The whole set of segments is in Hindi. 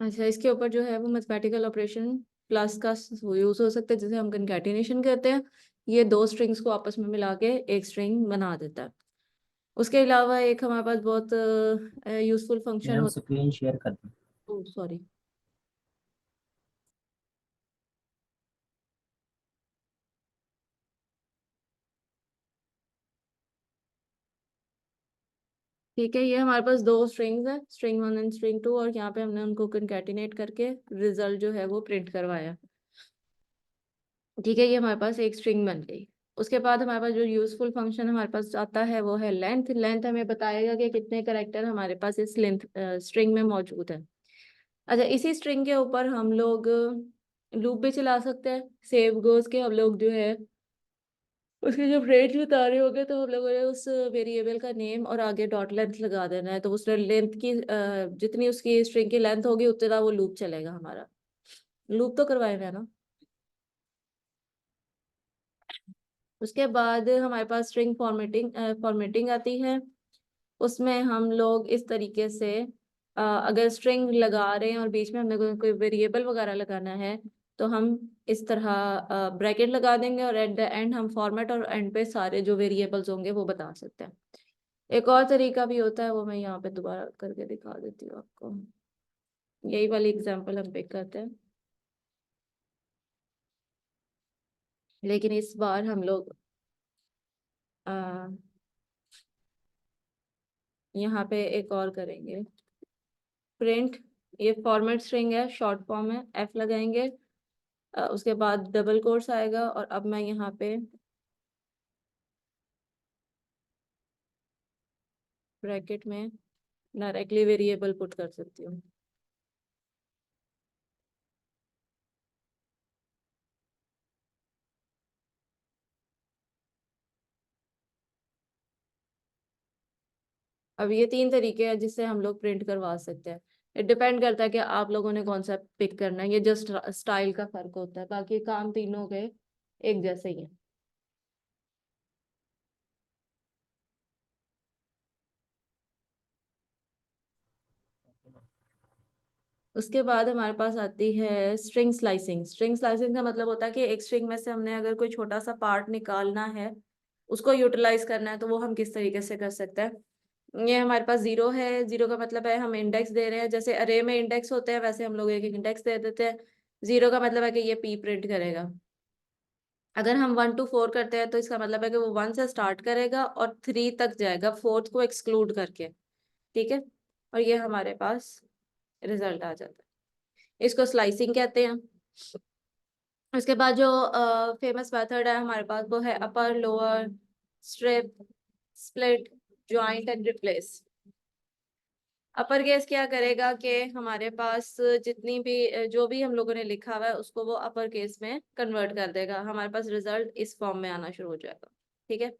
अच्छा, इसके ऊपर जो है वो मैथमेटिकल ऑपरेशन प्लस का यूज हो सकता है, जिसे हम कंकैटिनेशन कहते हैं। ये दो स्ट्रिंग्स को आपस में मिला के एक स्ट्रिंग बना देता है। उसके अलावा एक हमारे पास बहुत यूजफुल फंक्शन मैम होता स्क्रीन शेयर कर दें। है। सॉरी। ठीक है, ये हमारे पास दो स्ट्रिंग्स है, string one and string two, और यहाँ पे हमने उनको कंकैटिनेट करके रिजल्ट जो है वो प्रिंट करवाया। ठीक है, ये हमारे पास एक स्ट्रिंग बन गई। उसके बाद हमारे पास जो यूजफुल फंक्शन हमारे पास आता है वो है लेंथ। लेंथ हमें बताएगा कि कितने करेक्टर हमारे पास इस लेंथ स्ट्रिंग में मौजूद है। अच्छा, इसी स्ट्रिंग के ऊपर हम लोग लूप भी चला सकते हैं। सेव गोज के हम लोग जो है उसकी जब रेंज बता रहे होंगे तो हम लोगों ने उस वेरिएबल का नेम और आगे डॉट लेंथ लगा देना है, तो उसने लेंथ की जितनी उसकी स्ट्रिंग की लेंथ होगी उतना वो लूप चलेगा हमारा। लूप तो करवाए हुए हैं ना। उसके बाद हमारे पास स्ट्रिंग फॉर्मेटिंग आती है। उसमें हम लोग इस तरीके से अगर स्ट्रिंग लगा रहे हैं और बीच में हमने कोई वेरिएबल वगैरह लगाना है तो हम इस तरह ब्रैकेट लगा देंगे, और एट द एंड हम फॉर्मेट और एंड पे सारे जो वेरिएबल्स होंगे वो बता सकते हैं। एक और तरीका भी होता है, वो मैं यहाँ पे दोबारा करके दिखा देती हूँ आपको। यही वाली एग्जांपल हम पिक करते हैं, लेकिन इस बार हम लोग यहाँ पे एक और करेंगे। प्रिंट, ये फॉर्मेट स्ट्रिंग है, शॉर्ट फॉर्म है, एफ लगाएंगे। उसके बाद डबल कोट्स आएगा, और अब मैं यहाँ पे ब्रैकेट में डायरेक्टली वेरिएबल पुट कर सकती हूँ। अब ये तीन तरीके हैं जिससे हम लोग प्रिंट करवा सकते हैं। ये डिपेंड करता है कि आप लोगों ने कौन सा पिक करना है, ये जस्ट स्टाइल का फर्क होता है, बाकी काम तीनों के एक जैसे ही है। उसके बाद हमारे पास आती है स्ट्रिंग स्लाइसिंग। स्ट्रिंग स्लाइसिंग का मतलब होता है कि एक स्ट्रिंग में से हमने अगर कोई छोटा सा पार्ट निकालना है, उसको यूटिलाइज करना है, तो वो हम किस तरीके से कर सकते हैं। ये हमारे पास जीरो है। जीरो का मतलब है हम इंडेक्स दे रहे हैं, जैसे अरे में इंडेक्स होते हैं वैसे हम लोग एक एक इंडेक्स दे देते हैं। जीरो का मतलब है कि ये पी प्रिंट करेगा। अगर हम 1 to 4 करते हैं तो इसका मतलब है कि वो 1 से स्टार्ट करेगा और 3 तक जाएगा, फोर्थ को एक्सक्लूड करके। ठीक है, और ये हमारे पास रिजल्ट आ जाता है। इसको स्लाइसिंग कहते हैं। उसके बाद जो फेमस मेथड है हमारे पास वो है upper lower, strip, split, joint and replace. Upper case क्या करेगा कि हमारे पास जितनी भी जो भी हम लोगों ने लिखा हुआ है उसको वो अपर केस में कन्वर्ट कर देगा, हमारे पास रिजल्ट इस फॉर्म में आना शुरू हो जाएगा। ठीक है,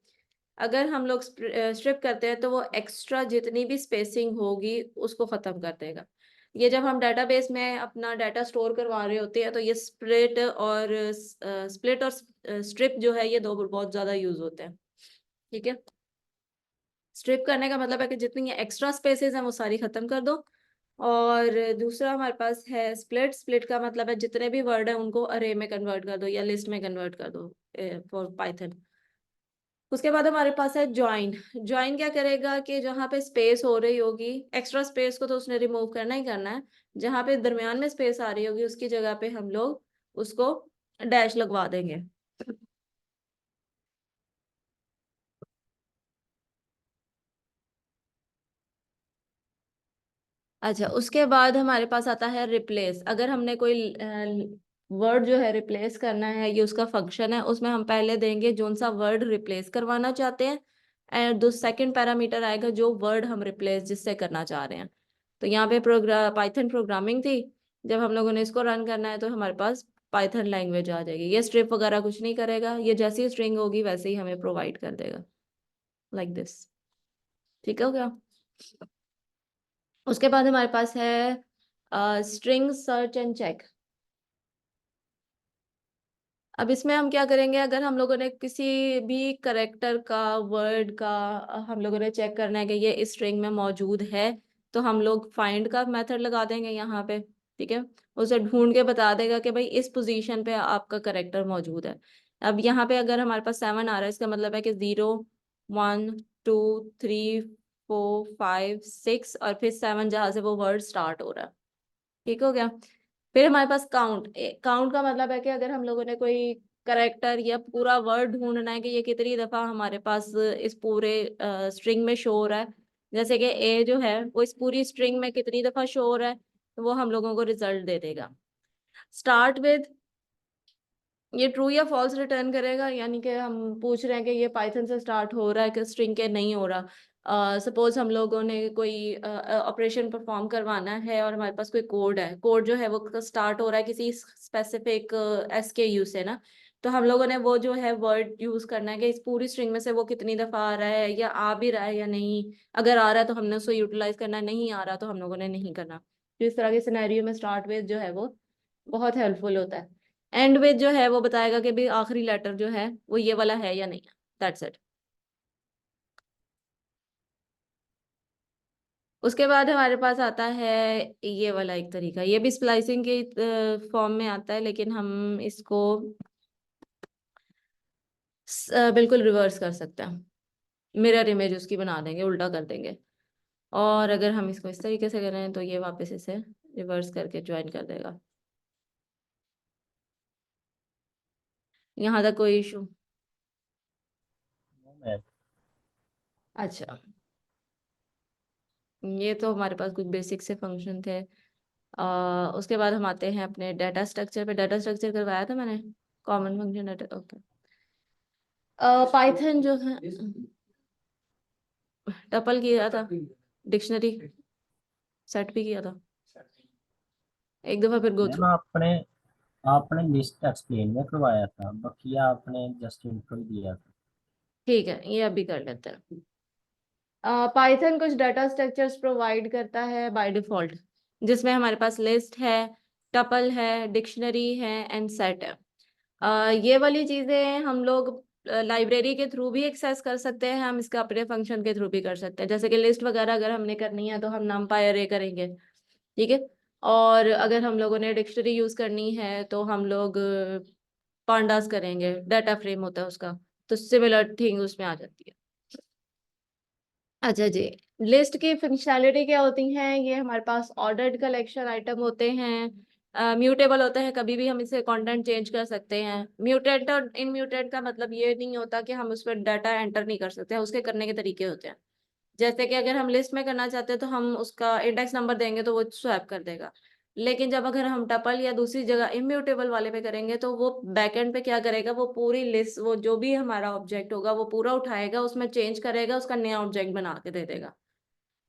अगर हम लोग स्ट्रिप करते हैं तो वो एक्स्ट्रा जितनी भी स्पेसिंग होगी उसको खत्म कर देगा। ये जब हम डेटाबेस में अपना डाटा स्टोर करवा रहे होते हैं तो ये स्प्लिट और स्ट्रिप जो है ये दो बहुत ज्यादा यूज होते हैं। ठीक है, स्ट्रिप करने का मतलब है कि जितनी एक्स्ट्रा स्पेसेस हैं वो सारी खत्म कर दो। और दूसरा हमारे पास है स्प्लिट। स्प्लिट का मतलब है जितने भी वर्ड है उनको अरे में कन्वर्ट कर दो या लिस्ट में कन्वर्ट कर दो फॉर पाइथन। उसके बाद हमारे पास है ज्वाइन। ज्वाइन क्या करेगा कि जहाँ पे स्पेस हो रही होगी, एक्स्ट्रा स्पेस को तो उसने रिमूव करना ही करना है, जहाँ पे दरमियान में स्पेस आ रही होगी उसकी जगह पे हम लोग उसको डैश लगवा देंगे। अच्छा, उसके बाद हमारे पास आता है रिप्लेस। अगर हमने कोई वर्ड जो है रिप्लेस करना है, ये उसका फंक्शन है, उसमें हम पहले देंगे जोन सा वर्ड रिप्लेस करवाना चाहते हैं, एंड दो सेकंड पैरामीटर आएगा जो वर्ड हम रिप्लेस जिससे करना चाह रहे हैं। तो यहाँ पे पाइथन प्रोग्रामिंग थी, जब हम लोगों ने इसको रन करना है तो हमारे पास पाइथन लैंग्वेज आ जाएगी। ये स्ट्रिप वगैरह कुछ नहीं करेगा, ये जैसी स्ट्रिंग होगी वैसे ही हमें प्रोवाइड कर देगा, लाइक दिस। ठीक है, हो गया। उसके बाद हमारे पास है स्ट्रिंग सर्च एंड चेक। अब इसमें हम क्या करेंगे, अगर हम लोगों ने किसी भी करेक्टर का, वर्ड का हम लोगों ने चेक करना है कि ये इस स्ट्रिंग में मौजूद है, तो हम लोग फाइंड का मेथड लगा देंगे यहाँ पे। ठीक है, उसे ढूंढ के बता देगा कि भाई इस पोजीशन पे आपका करेक्टर मौजूद है। अब यहाँ पे अगर हमारे पास 7 आ रहा है, इसका मतलब है कि 0 1 2 3 4 5 6 और फिर 7 जहां से वो वर्ड स्टार्ट हो रहा है। ठीक हो गया। फिर हमारे पास काउंट, काउंट का मतलब है कि अगर हम लोगों ने कोई करेक्टर या पूरा वर्ड ढूंढना है कि ये कितनी दफा हमारे पास इस पूरे स्ट्रिंग में शो हो रहा है, जैसे कि ए जो है वो इस पूरी स्ट्रिंग में कितनी दफा शो हो रहा है, तो वो हम लोगों को रिजल्ट दे देगा। स्टार्ट विद, ये ट्रू या फॉल्स रिटर्न करेगा, यानी कि हम पूछ रहे हैं कि ये पाइथन से स्टार्ट हो रहा है कि स्ट्रिंग के नहीं हो रहा। सपोज हम लोगों ने कोई ऑपरेशन परफॉर्म करवाना है और हमारे पास कोई कोड है, कोड जो है वो स्टार्ट हो रहा है किसी स्पेसिफिक SKU से ना, तो हम लोगों ने वो जो है वर्ड यूज करना है कि इस पूरी स्ट्रिंग में से वो कितनी दफा आ रहा है या आ भी रहा है या नहीं। अगर आ रहा है तो हमने उसको यूटिलाइज करना है, नहीं आ रहा तो हम लोगों ने नहीं करना। तो इस तरह के सिनेरियो में स्टार्ट विद जो है वो बहुत हेल्पफुल होता है। एंड विद जो है वो बताएगा कि भी आखिरी लेटर जो है वो ये वाला है या नहीं है। That's it. उसके बाद हमारे पास आता है ये वाला एक तरीका, ये भी स्प्लाइसिंग के फॉर्म में आता है, लेकिन हम इसको बिल्कुल रिवर्स कर सकते हैं। मिरर इमेज उसकी बना देंगे, उल्टा कर देंगे। और अगर हम इसको इस तरीके से करें तो ये वापस इसे रिवर्स करके ज्वाइन कर देगा। यहाँ तक कोई इशू? अच्छा, ये तो हमारे पास कुछ बेसिक से फंक्शन थे। उसके बाद हम आते हैं अपने डाटा स्ट्रक्चर पे। डाटा स्ट्रक्चर करवाया था मैंने, common function data. Okay, Python जो है टपल किया था, डिक्शनरी सेट भी किया था एक दफा, फिर गो मैम थ्रू। आपने आपने लिस्ट एक्सप्लेन में करवाया था, बकिया आपने जस्ट इंट्रो दिया था। ठीक है, ये अभी कर लेते हैं। पाइथन कुछ डाटा स्ट्रक्चर्स प्रोवाइड करता है बाय डिफॉल्ट, जिसमें हमारे पास लिस्ट है, टपल है, डिक्शनरी है एंड सेट है। ये वाली चीजें हम लोग लाइब्रेरी के थ्रू भी एक्सेस कर सकते हैं, हम इसका अपने फंक्शन के थ्रू भी कर सकते हैं। जैसे कि लिस्ट वगैरह अगर हमने करनी है तो हम numpy array करेंगे, ठीक है। और अगर हम लोगों ने डिक्शनरी यूज करनी है तो हम लोग पांडास करेंगे, डाटा फ्रेम होता है उसका, तो सिमिलर थिंग उसमें आ जाती है। अच्छा जी, लिस्ट की फंक्शनैलिटी क्या होती है? ये हमारे पास ऑर्डर्ड कलेक्शन आइटम होते हैं, म्यूटेबल होते हैं, कभी भी हम इसे कंटेंट चेंज कर सकते हैं। म्यूटेट और इनम्यूटेट का मतलब ये नहीं होता कि हम उसमें डाटा एंटर नहीं कर सकते हैं, उसके करने के तरीके होते हैं। जैसे कि अगर हम लिस्ट में करना चाहते हैं तो हम उसका इंडेक्स नंबर देंगे तो वो स्वैप कर देगा। लेकिन जब अगर हम टपल या दूसरी जगह इम्यूटेबल वाले पे करेंगे तो वो बैकएंड पे क्या करेगा, वो पूरी लिस्ट, वो जो भी हमारा ऑब्जेक्ट होगा वो पूरा उठाएगा, उसमें चेंज करेगा, उसका नया ऑब्जेक्ट बना के दे देगा।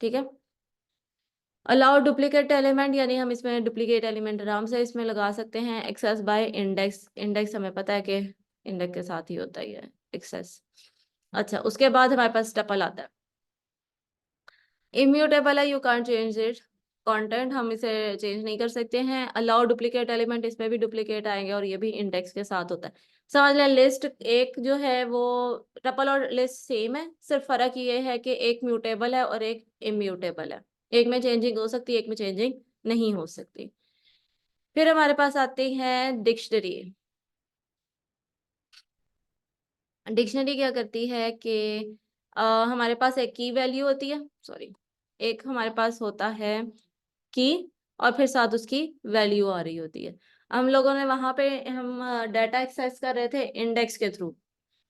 ठीक है। अलाउ डुप्लीकेट एलिमेंट, यानी हम इसमें डुप्लीकेट एलिमेंट आराम से इसमें लगा सकते हैं। एक्सेस बाय इंडेक्स, इंडेक्स हमें पता है कि इंडेक्स के साथ ही होता ही है एक्सेस। अच्छा, उसके बाद हमारे पास टपल आता है। इम्यूटेबल है, you can't change it, content हम इसे चेंज नहीं कर सकते हैं। अलाउ डुप्लीकेट एलिमेंट, इसमें भी डुप्लीकेट आएंगे और ये भी इंडेक्स के साथ होता है। समझ लें लिस्ट एक जो है वो, टपल और लिस्ट सेम है, सिर्फ फर्क ये है कि एक म्यूटेबल है और एक इम्यूटेबल है। एक में चेंजिंग हो सकती है, एक में चेंजिंग नहीं हो सकती। फिर हमारे पास आती है डिक्शनरी। डिक्शनरी क्या करती है कि हमारे पास एक की वैल्यू होती है, सॉरी, एक हमारे पास होता है की, और फिर साथ उसकी वैल्यू आ रही होती है। हम लोगों ने वहां पे हम डाटा एक्सेस कर रहे थे इंडेक्स के थ्रू,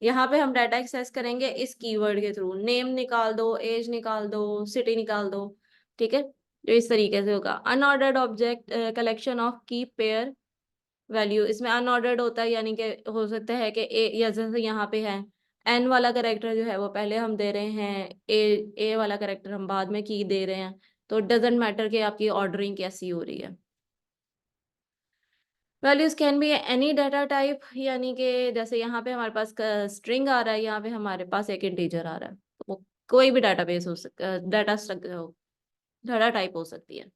यहाँ पे हम डाटा एक्सेस करेंगे इस कीवर्ड के थ्रू। नेम निकाल दो, एज निकाल दो, सिटी निकाल दो, ठीक है। तो इस तरीके से होगा। अनऑर्डर्ड ऑब्जेक्ट कलेक्शन ऑफ की पेयर वैल्यू, इसमें अनऑर्डर्ड होता है, यानी कि हो सकता है कि ए, या जैसे यहाँ पे है एन वाला करेक्टर जो है वो पहले हम दे रहे हैं, ए वाला करेक्टर हम बाद में की दे रहे हैं, तो डजेंट मैटर कि आपकी ऑर्डरिंग कैसी हो रही है। Values can be any data type, यानी कि जैसे यहाँ पे हमारे पास स्ट्रिंग आ रहा है, यहाँ पे हमारे पास एक इंटीजर आ रहा है, तो वो कोई भी डाटाबेस हो सकता, डाटा टाइप हो सकती है।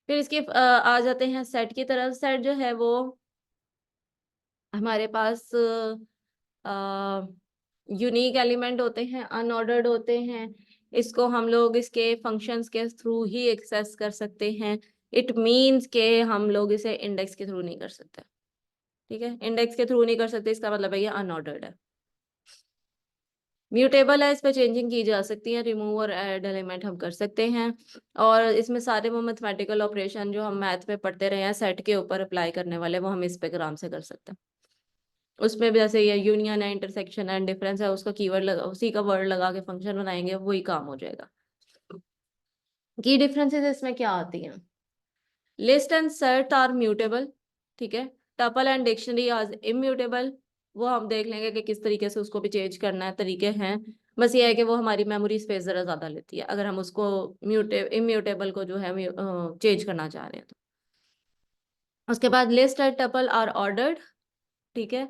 फिर इसके आ जाते हैं सेट की तरफ। सेट जो है वो हमारे पास यूनिक एलिमेंट होते हैं, अनऑर्डर्ड होते हैं। इसको हम लोग इसके फंक्शंस के थ्रू ही एक्सेस कर सकते हैं। इट मीन्स के हम लोग इसे इंडेक्स के थ्रू नहीं कर सकते। ठीक है, इंडेक्स के थ्रू नहीं कर सकते, इसका मतलब है ये अनऑर्डर्ड है। म्यूटेबल है, इस पे चेंजिंग की जा सकती है, रिमूव और ऐड एलिमेंट हम कर सकते हैं। और इसमें सारे वो मैथमेटिकल ऑपरेशन जो हम मैथ में पढ़ते रहे हैं सेट के ऊपर अप्लाई करने वाले, वो हम इस पे आराम से कर सकते हैं। उसमें भी जैसे ये यूनियन है, इंटरसेक्शन एंड डिफरेंस है, उसका कीवर्ड लगा, उसी का वर्ड लगा के फंक्शन बनाएंगे, वही काम हो जाएगा। की डिफरेंसेस इसमें क्या आती हैं? List and set are mutable, ठीक है। Tuple and dictionary are immutable, वो हम देख लेंगे कि किस तरीके से उसको भी चेंज करना है, तरीके हैं। बस ये है कि वो हमारी मेमोरी स्पेस जरा ज्यादा लेती है अगर हम उसको इम्यूटेबल को जो है चेंज करना चाह रहे हैं तो। उसके बाद list and tuple are ordered, ठीक है।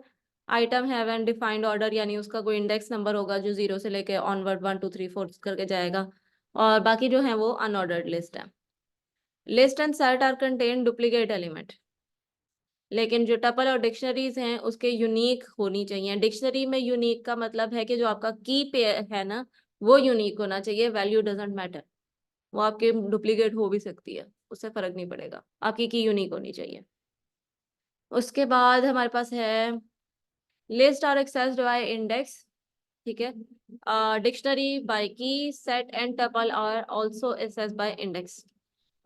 Item have and defined order, यानी उसका कोई इंडेक्स नंबर होगा जो 0 से लेके ऑनवर्ड 1 2 3 4 करके जाएगा। और बाकी जो है वो अनऑर्डर्ड लिस्ट है। List and set are contain duplicate element, लेकिन जो टपल और डिक्शनरीज हैं उसके यूनिक होनी चाहिए। डिक्शनरी में यूनिक का मतलब है कि जो आपका की पेयर है ना, वो यूनिक होना चाहिए, वैल्यू डजेंट मैटर। वो आपके डुप्लीकेट हो भी सकती है, उससे फर्क नहीं पड़ेगा, आपकी की यूनिक होनी चाहिए। उसके बाद हमारे पास है list are accessed by index, ठीक है। Dictionary by key, set and tuple are also accessed by index.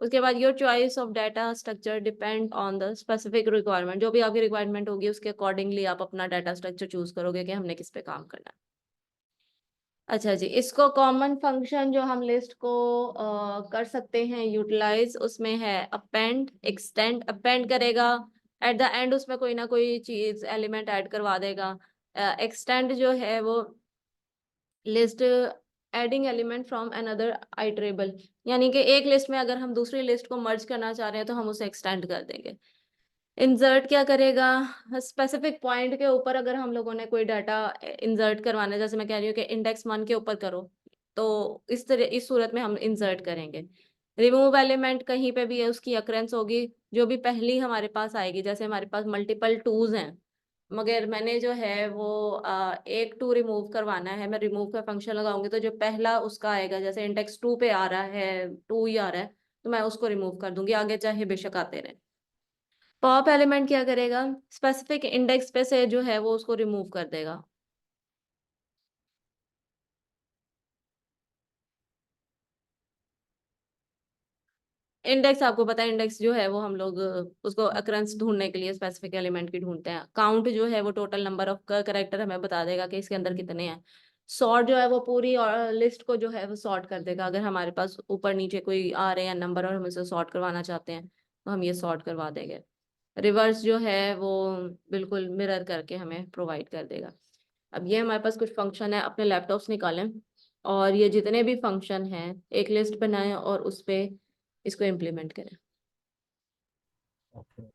उसके बाद your choice of data structure depend on the specific requirement, जो भी आपकी रिक्वायरमेंट होगी उसके अकॉर्डिंगली आप अपना डाटा स्ट्रक्चर चूज करोगे कि हमने किस पे काम करना है। अच्छा जी, इसको कॉमन फंक्शन जो हम लिस्ट को कर सकते हैं यूटिलाइज, उसमें है अपेंड एक्सटेंड। अपेंड करेगा एट द एंड, उसमें कोई ना कोई चीज एलिमेंट ऐड करवा देगा। एक्सटेंड जो है वो list adding element from another iterable, यानी कि एक लिस्ट में अगर हम दूसरी लिस्ट को मर्ज करना चाह रहे हैं तो हम उसे एक्सटेंड कर देंगे। इंसर्ट क्या करेगा? स्पेसिफिक पॉइंट के ऊपर अगर हम लोगों ने कोई डाटा इंसर्ट करवाना है, जैसे मैं कह रही हूँ कि इंडेक्स 1 के ऊपर करो, तो इस तरह इस सूरत में हम इंसर्ट करेंगे। रिमूव एलिमेंट कहीं पे भी है उसकी अक्रेंस होगी, जो भी पहली हमारे पास आएगी। जैसे हमारे पास मल्टीपल टूज हैं, मगर मैंने जो है वो एक टू रिमूव करवाना है, मैं रिमूव का फंक्शन लगाऊंगी तो जो पहला उसका आएगा, जैसे इंडेक्स 2 पे आ रहा है, 2 ही आ रहा है, तो मैं उसको रिमूव कर दूंगी, आगे चाहे बेशक आते रहे। पॉप एलिमेंट क्या करेगा? स्पेसिफिक इंडेक्स पे से जो है वो उसको रिमूव कर देगा। इंडेक्स आपको पता है, इंडेक्स जो है वो हम लोग उसको अकरेंस ढूंढने के लिए स्पेसिफिक एलिमेंट की ढूंढते हैं। काउंट जो है वो टोटल नंबर ऑफ करेक्टर हमें बता देगा कि इसके अंदर कितने हैं। सॉर्ट जो है वो पूरी लिस्ट को जो है वो सॉर्ट कर देगा, अगर हमारे पास ऊपर नीचे कोई आ रहे हैं नंबर और हम इसे सॉर्ट करवाना चाहते हैं तो हम ये सॉर्ट करवा देंगे। रिवर्स जो है वो बिल्कुल मिरर करके हमें प्रोवाइड कर देगा। अब ये हमारे पास कुछ फंक्शन है, अपने लैपटॉप्स निकालें और ये जितने भी फंक्शन हैं एक लिस्ट बनाएं और उस पे इसको इम्प्लीमेंट करें। ओके।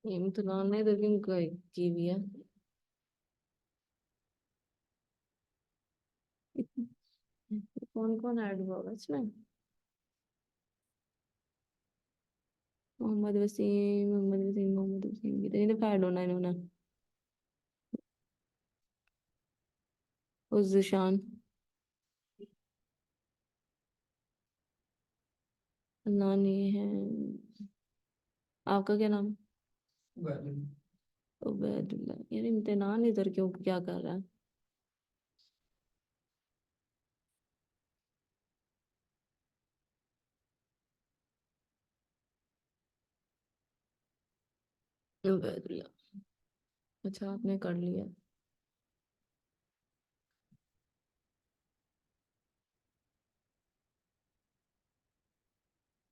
इम्तिहान ने लेकिन की भी है। कौन कौन ऐड हुआ होगा इसमें? मोहम्मद वसीम कितनी दफा ऐड होना इन्होंने? उस जिशान, नानी है। आपका क्या नाम है? उबैदुल्ला यार, इम्तिहान इधर क्यों क्या कर रहा है? उबैदुल्ला। अच्छा, आपने कर लिया।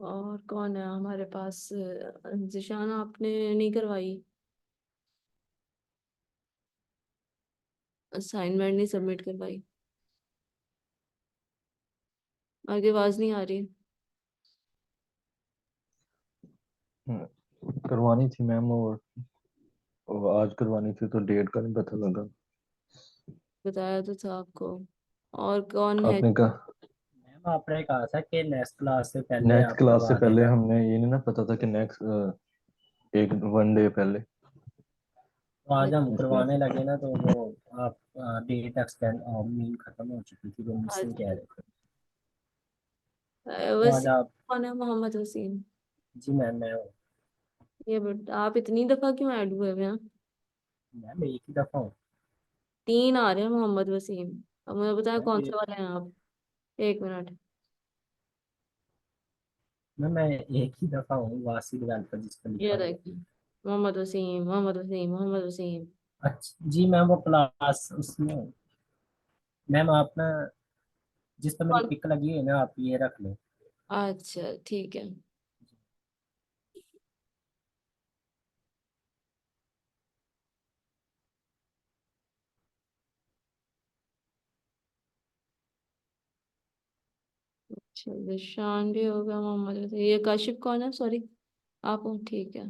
और कौन है हमारे पास? जिशान, आपने नहीं करवाई? असाइनमेंट नहीं सबमिट करवाई? आगे आवाज नहीं आ रही। करवानी थी मैम, और आज करवानी थी तो डेट का नहीं पता लगा। बताया तो था आपको। और कौन है? आपने कहा मैम आपने कहा था कि नेक्स्ट क्लास से पहले नेक्स्ट आप क्लास से करवा पहले, देना। हमने ये नहीं ना पता था कि नेक्स्ट एक 1 डे पहले। तो आज हम इसलिए करवाने लगे ना, तो वो आप डेट एक्सटेंड मील खत्म हो चुकी थी, वो आज मिसिंग कह रहे थे। तो आज वसीम। आप। कौन है मोहम्मद वसीम? जी मैम, मैं हूँ। ये बट आप इतनी दफा क्यों ऐड हुए हुए हैं? मैम एक ही दफा हूँ। तीन आ रहे हैं मोहम्मद वसीम। अब मुझे बताया मैम कौन से वाले हैं आप? एक मिनट। मैं एक ही दफा हूँ, वासी डेवलपर जिस पर लिखा ये हुआ है। देखिए, मोहम्मद वसीम, मोहम्मद वसीम, मोहम्मद वसीम। अच्छा जी मैम, वो क्लास उसमें। मैम आप ना, जिस पर मेरी कौन? पिक लगी है ना, आप ये रख लो। अच्छा ठीक है। अच्छा, जिशान भी होगा, मोहम्मद वसीम। ये काशिफ कौन है? सॉरी। आप हो, ठीक है।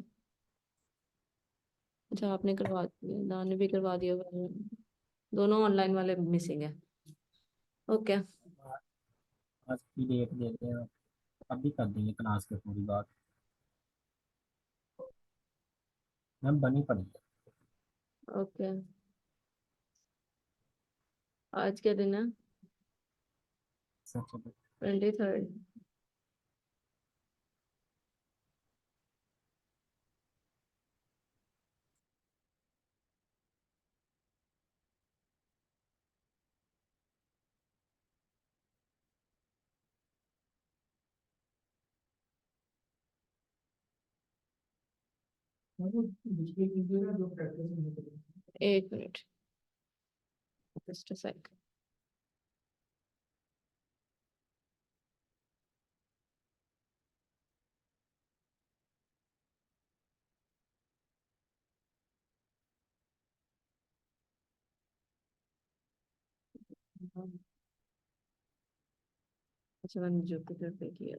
अच्छा, आपने करवा दिया, दान ने भी करवा दिया होगा। दोनों ऑनलाइन वाले मिसिंग है। ओके। आज की डेट दे दें आप, अभी कर देंगे क्लास के पूरी बात। मैम बनी पड़ी है। ओके। आज क्या दिन है? सच में। 23rd। एक मिनट, जस्ट अ सेकंड। अच्छा, मैंने जुपिटर पे किया।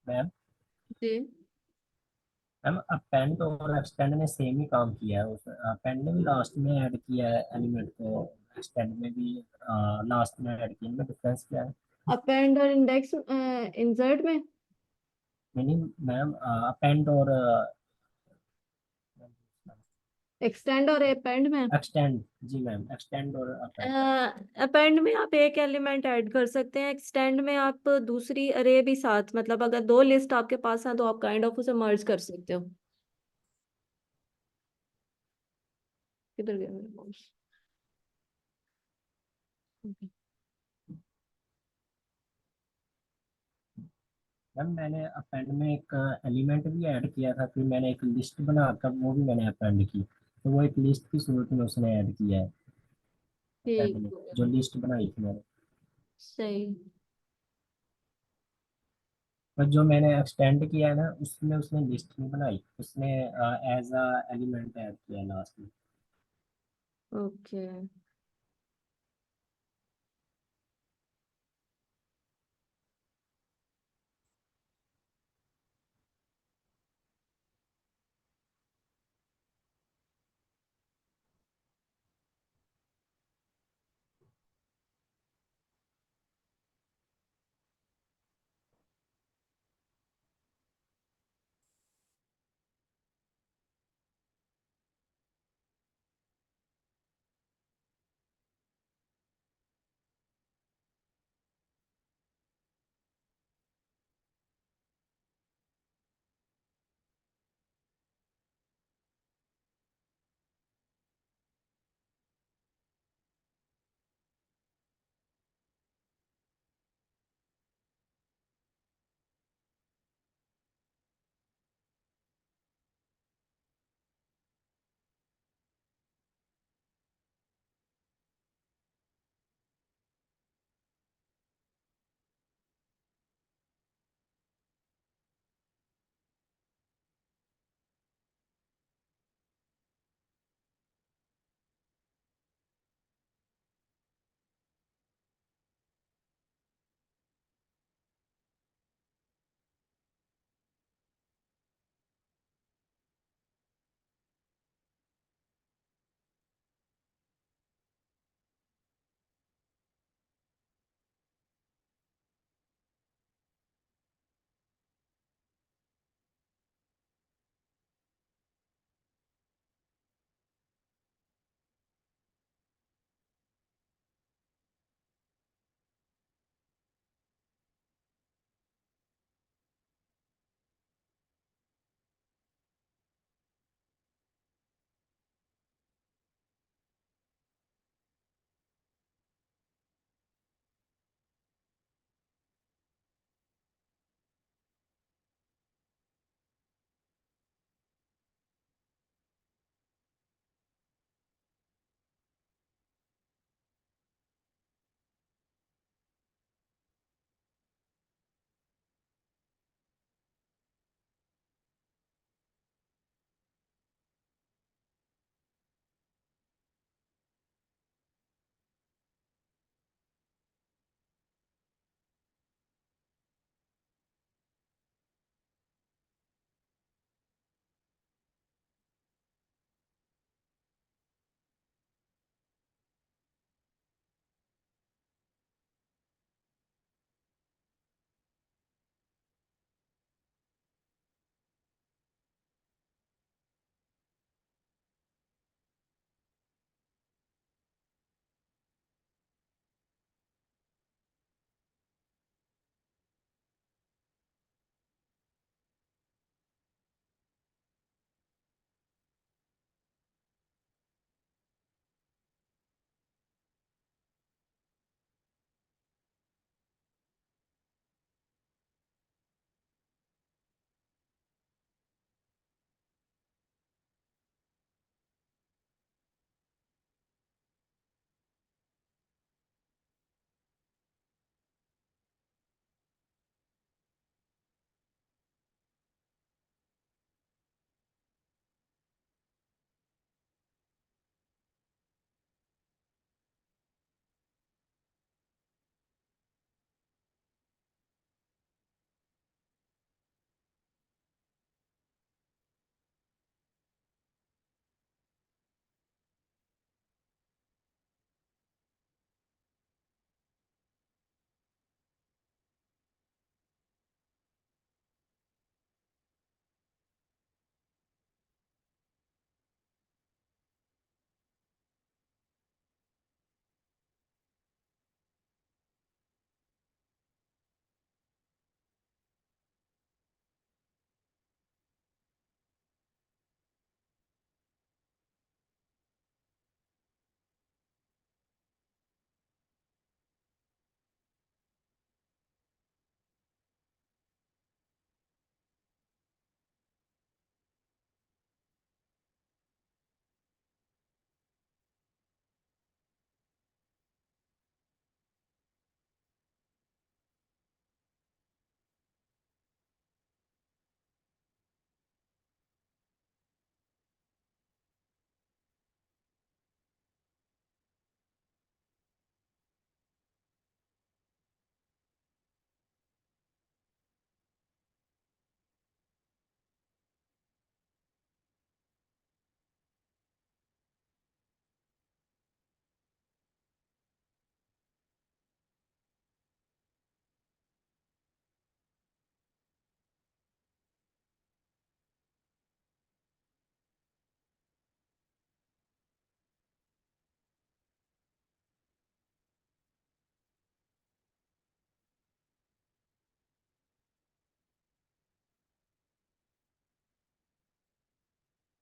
मैम जी। मैम अपेंड और एक्सटेंड ने सेम ही काम किया है। उस अपेंड ने भी लास्ट में ऐड किया है एलिमेंट को, एक्सटेंड में भी लास्ट में ऐड किया, इनमें डिफरेंस क्या है? अपेंड और इंडेक्स इंसर्ट में। मीनिंग मैम अपेंड और एक्सटेंड और अपेंड में। एक्सटेंड। जी मैम, एक्सटेंड और अपेंड। अपेंड में आप एक एलिमेंट ऐड कर सकते हैं, एक्सटेंड में आप दूसरी अरे भी साथ, मतलब अगर दो लिस्ट आपके पास है तो आप काइंड ऑफ उसे मर्ज कर सकते हो। किधर गया मेरा माउस? मैम मैंने अपेंड में एक एलिमेंट भी ऐड किया था, फिर मैंने एक लिस्ट बनाकर वो भी मैंने अपेंड की, तो वो एक लिस्ट की सूरत में उसने ऐड किया है अपेंड ठीक ने, है। जो लिस्ट बनाई थी मैंने। सही। पर जो मैंने एक्सटेंड किया है ना, उसमें उसने लिस्ट नहीं बनाई, उसने एज अ एलिमेंट ऐड किया लास्ट में। ओके।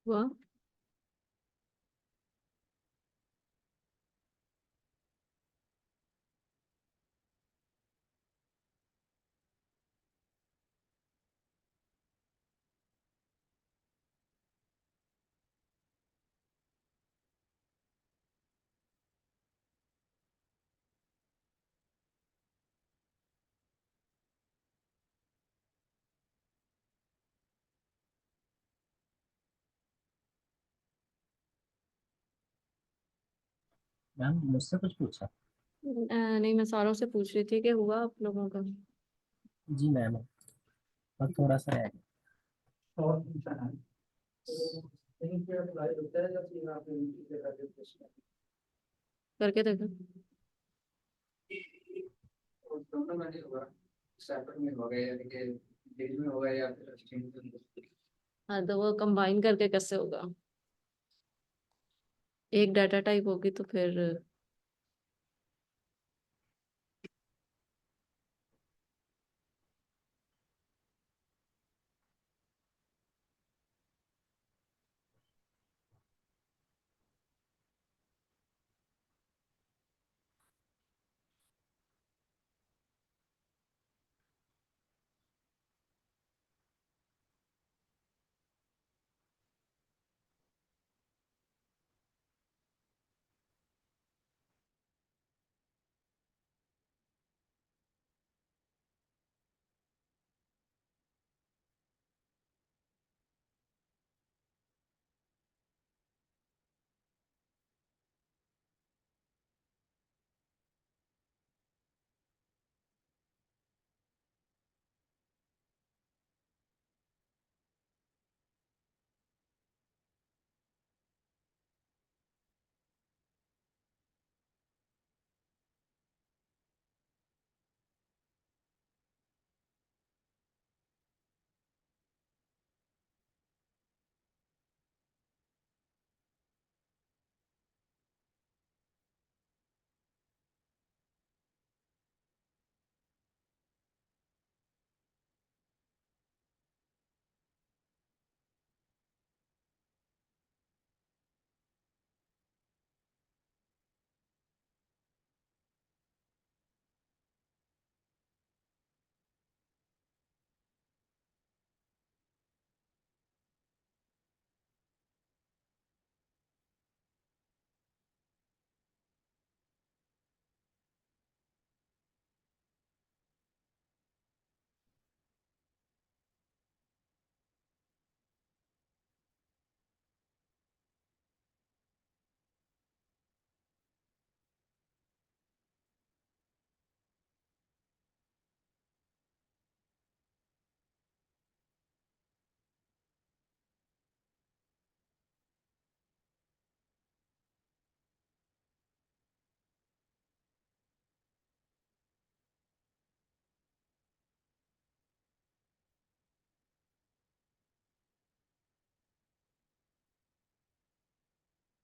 हुआ। मैम मुझसे कुछ पूछा? नहीं, मैं सारों से पूछ रही थी कि हुआ आप लोगों का। जी मैम, और थोड़ा सा रह गया। करके देखो। हाँ, तो वो कंबाइन करके कैसे होगा? एक डाटा टाइप होगी तो फिर